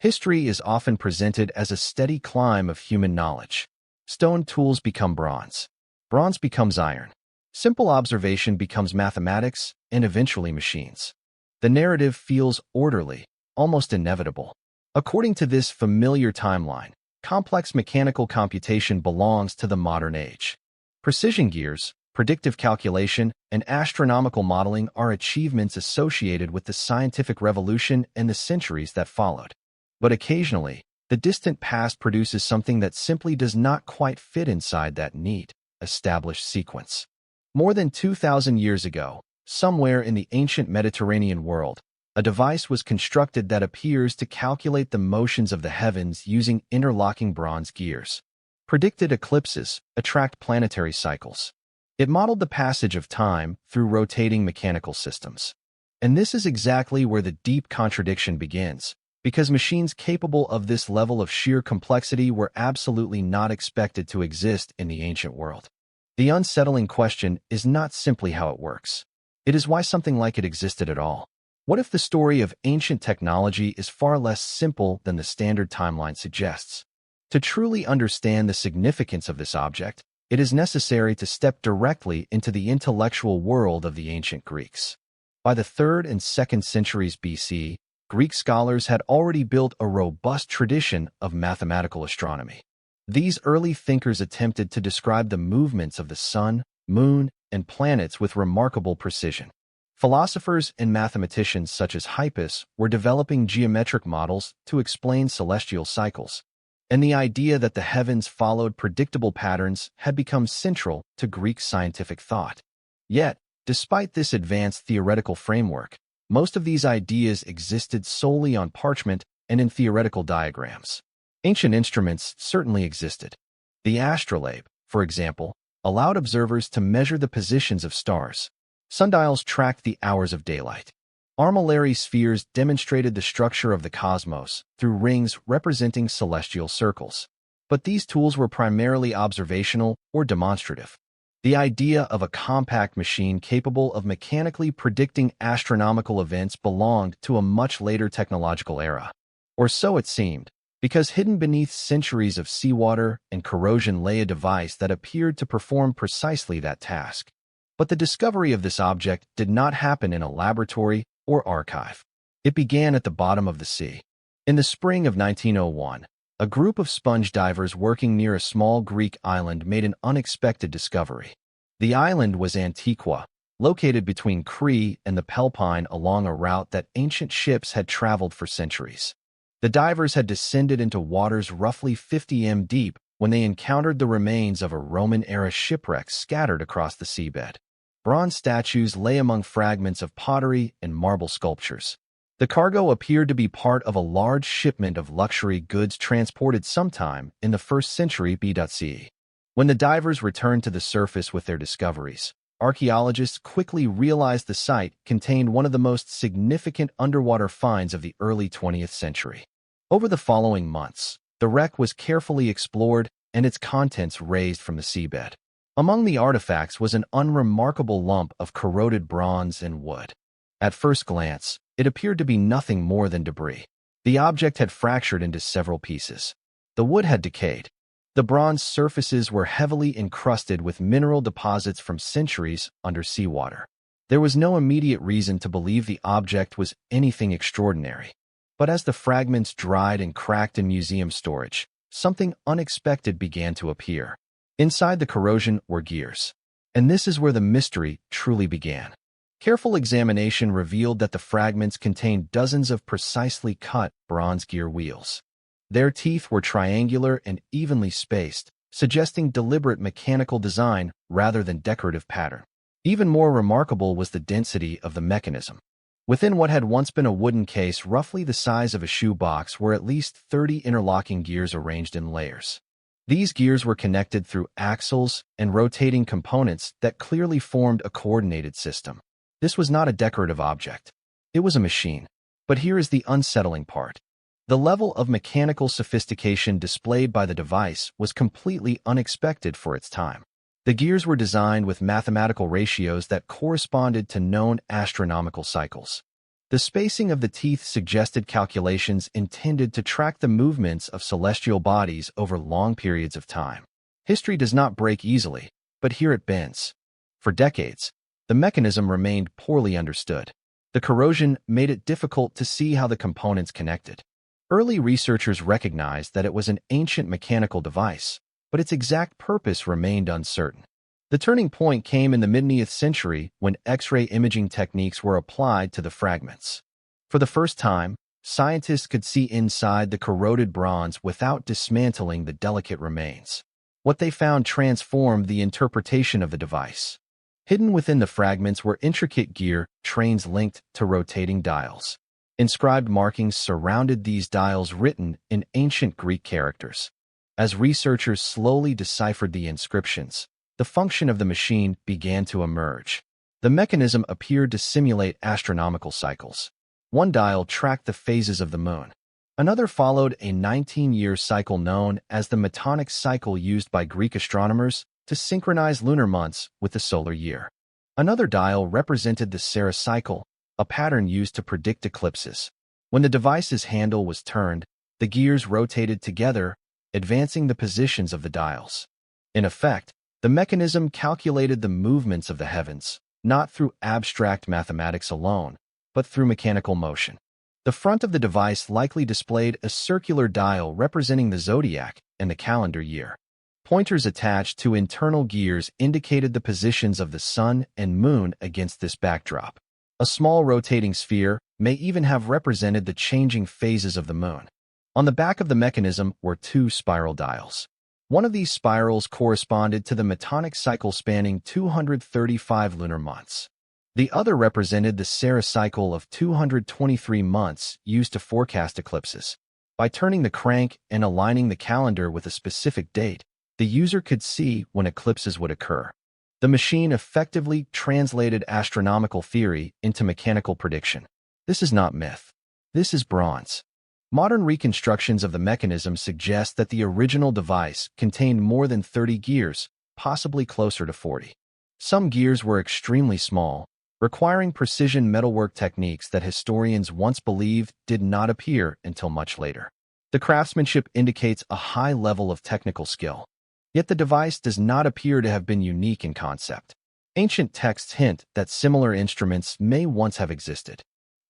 History is often presented as a steady climb of human knowledge. Stone tools become bronze. Bronze becomes iron. Simple observation becomes mathematics and eventually machines. The narrative feels orderly, almost inevitable. According to this familiar timeline, complex mechanical computation belongs to the modern age. Precision gears, predictive calculation, and astronomical modeling are achievements associated with the scientific revolution and the centuries that followed. But occasionally, the distant past produces something that simply does not quite fit inside that neat, established sequence. More than 2,000 years ago, somewhere in the ancient Mediterranean world, a device was constructed that appears to calculate the motions of the heavens using interlocking bronze gears. Predicted eclipses attract planetary cycles. It modeled the passage of time through rotating mechanical systems. And this is exactly where the deep contradiction begins, because machines capable of this level of sheer complexity were absolutely not expected to exist in the ancient world. The unsettling question is not simply how it works. It is why something like it existed at all. What if the story of ancient technology is far less simple than the standard timeline suggests? To truly understand the significance of this object, it is necessary to step directly into the intellectual world of the ancient Greeks. By the 3rd and 2nd centuries BC, Greek scholars had already built a robust tradition of mathematical astronomy. These early thinkers attempted to describe the movements of the sun, moon, and planets with remarkable precision. Philosophers and mathematicians such as Hippias were developing geometric models to explain celestial cycles, and the idea that the heavens followed predictable patterns had become central to Greek scientific thought. Yet, despite this advanced theoretical framework, most of these ideas existed solely on parchment and in theoretical diagrams. Ancient instruments certainly existed. The astrolabe, for example, allowed observers to measure the positions of stars. Sundials tracked the hours of daylight. Armillary spheres demonstrated the structure of the cosmos through rings representing celestial circles. But these tools were primarily observational or demonstrative. The idea of a compact machine capable of mechanically predicting astronomical events belonged to a much later technological era. Or so it seemed, because hidden beneath centuries of seawater and corrosion lay a device that appeared to perform precisely that task. But the discovery of this object did not happen in a laboratory or archive. It began at the bottom of the sea. In the spring of 1901, a group of sponge divers working near a small Greek island made an unexpected discovery. The island was Antiqua, located between Crete and the Peloponnese along a route that ancient ships had traveled for centuries. The divers had descended into waters roughly 50 m deep when they encountered the remains of a Roman-era shipwreck scattered across the seabed. Bronze statues lay among fragments of pottery and marble sculptures. The cargo appeared to be part of a large shipment of luxury goods transported sometime in the 1st century BC. When the divers returned to the surface with their discoveries, archaeologists quickly realized the site contained one of the most significant underwater finds of the early 20th century. Over the following months, the wreck was carefully explored and its contents raised from the seabed. Among the artifacts was an unremarkable lump of corroded bronze and wood. At first glance, it appeared to be nothing more than debris. The object had fractured into several pieces. The wood had decayed. The bronze surfaces were heavily encrusted with mineral deposits from centuries under seawater. There was no immediate reason to believe the object was anything extraordinary. But as the fragments dried and cracked in museum storage, something unexpected began to appear. Inside the corrosion were gears. And this is where the mystery truly began. Careful examination revealed that the fragments contained dozens of precisely cut bronze gear wheels. Their teeth were triangular and evenly spaced, suggesting deliberate mechanical design rather than decorative pattern. Even more remarkable was the density of the mechanism. Within what had once been a wooden case roughly the size of a shoebox were at least 30 interlocking gears arranged in layers. These gears were connected through axles and rotating components that clearly formed a coordinated system. This was not a decorative object. It was a machine. But here is the unsettling part. The level of mechanical sophistication displayed by the device was completely unexpected for its time. The gears were designed with mathematical ratios that corresponded to known astronomical cycles. The spacing of the teeth suggested calculations intended to track the movements of celestial bodies over long periods of time. History does not break easily, but here it bends. For decades, the mechanism remained poorly understood. The corrosion made it difficult to see how the components connected. Early researchers recognized that it was an ancient mechanical device, but its exact purpose remained uncertain. The turning point came in the mid-20th century when X-ray imaging techniques were applied to the fragments. For the first time, scientists could see inside the corroded bronze without dismantling the delicate remains. What they found transformed the interpretation of the device. Hidden within the fragments were intricate gear trains linked to rotating dials. Inscribed markings surrounded these dials written in ancient Greek characters. As researchers slowly deciphered the inscriptions, the function of the machine began to emerge. The mechanism appeared to simulate astronomical cycles. One dial tracked the phases of the moon. Another followed a 19-year cycle known as the Metonic cycle used by Greek astronomers to synchronize lunar months with the solar year. Another dial represented the Saros cycle, a pattern used to predict eclipses. When the device's handle was turned, the gears rotated together, advancing the positions of the dials. In effect, the mechanism calculated the movements of the heavens, not through abstract mathematics alone, but through mechanical motion. The front of the device likely displayed a circular dial representing the zodiac and the calendar year. Pointers attached to internal gears indicated the positions of the sun and moon against this backdrop. A small rotating sphere may even have represented the changing phases of the moon. On the back of the mechanism were two spiral dials. One of these spirals corresponded to the Metonic cycle spanning 235 lunar months. The other represented the Saros cycle of 223 months used to forecast eclipses. By turning the crank and aligning the calendar with a specific date, the user could see when eclipses would occur. The machine effectively translated astronomical theory into mechanical prediction. This is not myth. This is bronze. Modern reconstructions of the mechanism suggest that the original device contained more than 30 gears, possibly closer to 40. Some gears were extremely small, requiring precision metalwork techniques that historians once believed did not appear until much later. The craftsmanship indicates a high level of technical skill. Yet the device does not appear to have been unique in concept. Ancient texts hint that similar instruments may once have existed.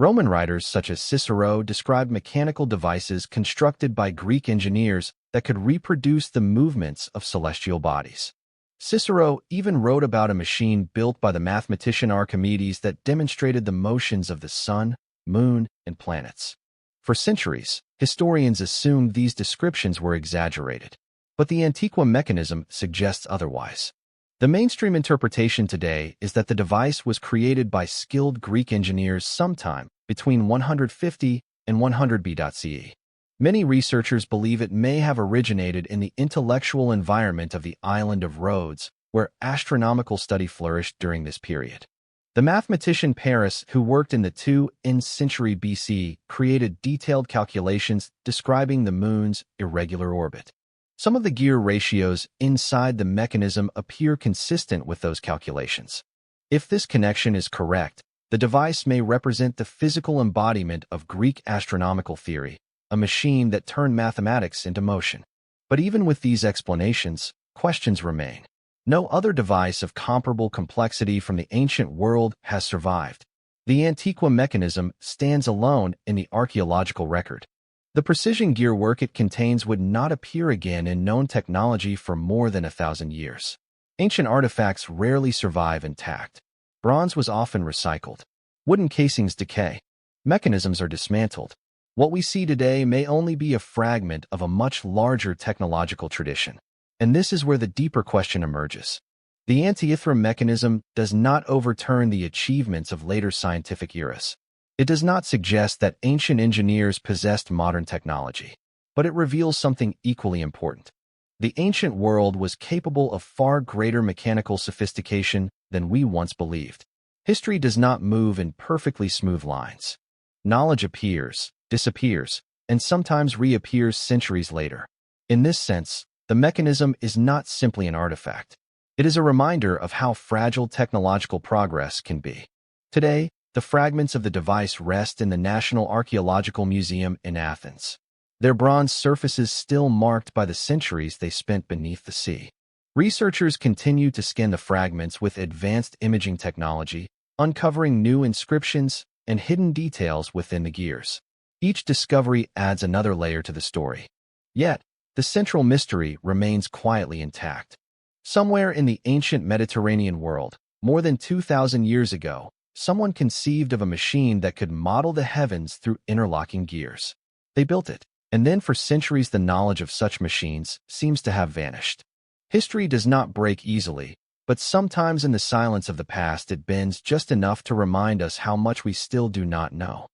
Roman writers such as Cicero described mechanical devices constructed by Greek engineers that could reproduce the movements of celestial bodies. Cicero even wrote about a machine built by the mathematician Archimedes that demonstrated the motions of the sun, moon, and planets. For centuries, historians assumed these descriptions were exaggerated, but the Antiqua mechanism suggests otherwise. The mainstream interpretation today is that the device was created by skilled Greek engineers sometime between 150 and 100 BCE. Many researchers believe it may have originated in the intellectual environment of the island of Rhodes, where astronomical study flourished during this period. The mathematician Paris, who worked in the 2nd century BC, created detailed calculations describing the moon's irregular orbit. Some of the gear ratios inside the mechanism appear consistent with those calculations. If this connection is correct, the device may represent the physical embodiment of Greek astronomical theory, a machine that turned mathematics into motion. But even with these explanations, questions remain. No other device of comparable complexity from the ancient world has survived. The Antiqua mechanism stands alone in the archaeological record. The precision gearwork it contains would not appear again in known technology for more than 1,000 years. Ancient artifacts rarely survive intact. Bronze was often recycled. Wooden casings decay. Mechanisms are dismantled. What we see today may only be a fragment of a much larger technological tradition. And this is where the deeper question emerges. The Antiqua mechanism does not overturn the achievements of later scientific eras. It does not suggest that ancient engineers possessed modern technology, but it reveals something equally important. The ancient world was capable of far greater mechanical sophistication than we once believed. History does not move in perfectly smooth lines. Knowledge appears, disappears, and sometimes reappears centuries later. In this sense, the mechanism is not simply an artifact. It is a reminder of how fragile technological progress can be. Today, The fragments of the device rest in the National Archaeological Museum in Athens, their bronze surfaces still marked by the centuries they spent beneath the sea. Researchers continue to scan the fragments with advanced imaging technology, uncovering new inscriptions and hidden details within the gears. Each discovery adds another layer to the story. Yet, the central mystery remains quietly intact. Somewhere in the ancient Mediterranean world, more than 2,000 years ago, someone conceived of a machine that could model the heavens through interlocking gears. They built it, and then for centuries the knowledge of such machines seems to have vanished. History does not break easily, but sometimes in the silence of the past it bends just enough to remind us how much we still do not know.